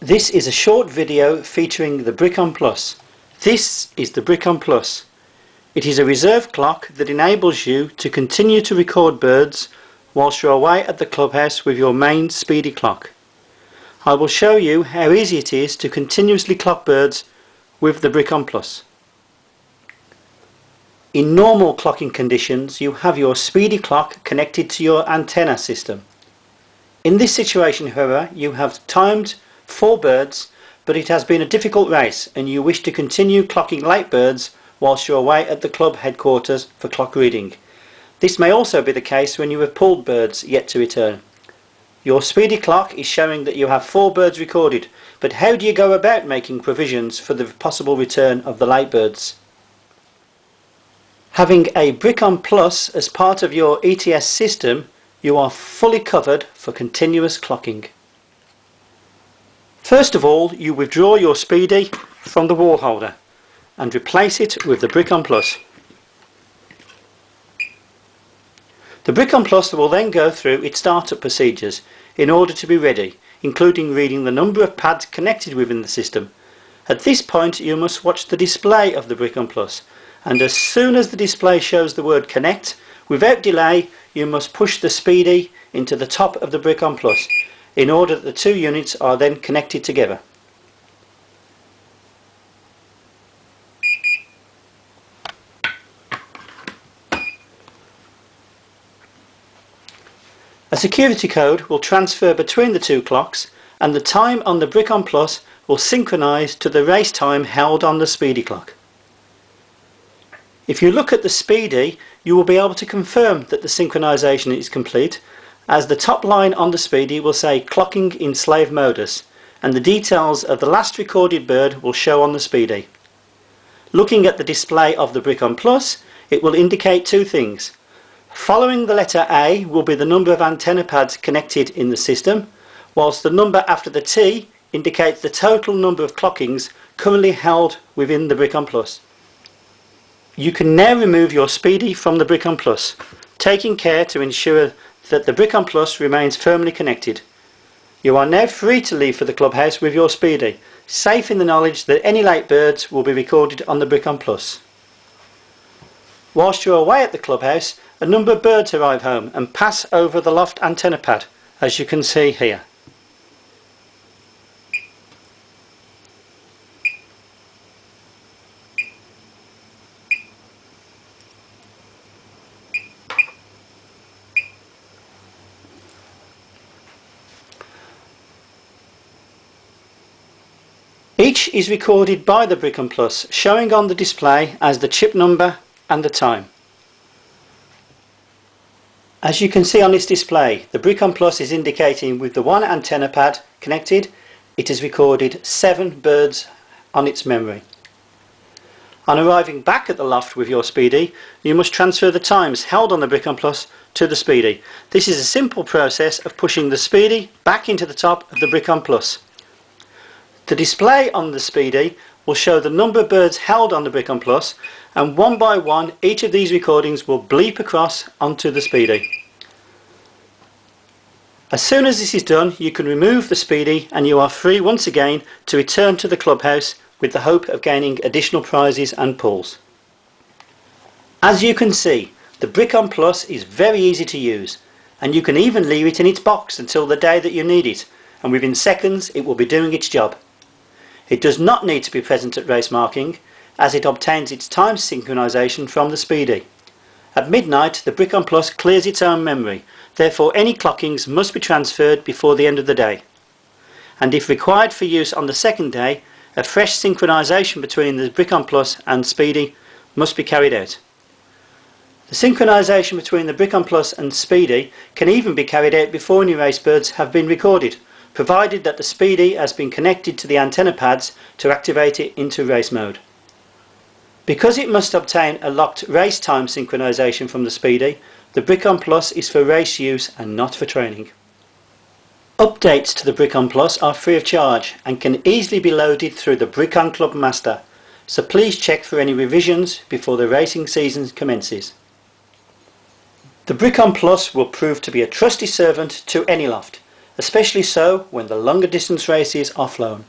This is a short video featuring the BRICON PLUS. This is the BRICON PLUS. It is a reserve clock that enables you to continue to record birds whilst you're away at the clubhouse with your main Speedy clock. I will show you how easy it is to continuously clock birds with the BRICON PLUS. In normal clocking conditions, you have your Speedy clock connected to your antenna system. In this situation, however, you have timed 4 birds, but it has been a difficult race and you wish to continue clocking late birds whilst you're away at the club headquarters for clock reading. This may also be the case when you have pulled birds yet to return. Your Speedy clock is showing that you have 4 birds recorded, but how do you go about making provisions for the possible return of the late birds? Having a BRICON PLUS as part of your ETS system, you are fully covered for continuous clocking. First of all, you withdraw your Speedy from the wall holder and replace it with the BRICON PLUS. The BRICON PLUS will then go through its startup procedures in order to be ready, including reading the number of pads connected within the system. At this point, you must watch the display of the BRICON PLUS, and as soon as the display shows the word connect, without delay you must push the Speedy into the top of the BRICON PLUS in order that the 2 units are then connected together. A security code will transfer between the 2 clocks, and the time on the BRICON PLUS will synchronise to the race time held on the Speedy clock. If you look at the Speedy, you will be able to confirm that the synchronisation is complete, as the top line on the Speedy will say clocking in slave modus, and the details of the last recorded bird will show on the Speedy. Looking at the display of the BRICON PLUS, it will indicate 2 things. Following the letter A will be the number of antenna pads connected in the system, whilst the number after the T indicates the total number of clockings currently held within the BRICON PLUS. You can now remove your Speedy from the BRICON PLUS, taking care to ensure that the BRICON PLUS remains firmly connected. You are now free to leave for the clubhouse with your Speedy, safe in the knowledge that any late birds will be recorded on the BRICON PLUS. Whilst you are away at the clubhouse, a number of birds arrive home and pass over the loft antenna pad, as you can see here. Each is recorded by the BRICON PLUS, showing on the display as the chip number and the time. As you can see on this display, the BRICON PLUS is indicating with the 1 antenna pad connected, it has recorded 7 birds on its memory. On arriving back at the loft with your Speedy, you must transfer the times held on the BRICON PLUS to the Speedy. This is a simple process of pushing the Speedy back into the top of the BRICON PLUS. The display on the Speedy will show the number of birds held on the BRICON PLUS, and one by one each of these recordings will bleep across onto the Speedy. As soon as this is done, you can remove the Speedy and you are free once again to return to the clubhouse with the hope of gaining additional prizes and pulls. As you can see, the BRICON PLUS is very easy to use, and you can even leave it in its box until the day that you need it, and within seconds it will be doing its job. It does not need to be present at race marking, as it obtains its time synchronisation from the Speedy. At midnight, the BRICON PLUS clears its own memory, therefore any clockings must be transferred before the end of the day. And if required for use on the second day, a fresh synchronisation between the BRICON PLUS and Speedy must be carried out. The synchronisation between the BRICON PLUS and Speedy can even be carried out before any race birds have been recorded, provided that the Speedy has been connected to the antenna pads to activate it into race mode. Because it must obtain a locked race time synchronisation from the Speedy, the BRICON PLUS is for race use and not for training. Updates to the BRICON PLUS are free of charge and can easily be loaded through the BRICON Club Master, so please check for any revisions before the racing season commences. The BRICON PLUS will prove to be a trusty servant to any loft, especially so when the longer distance races are flown.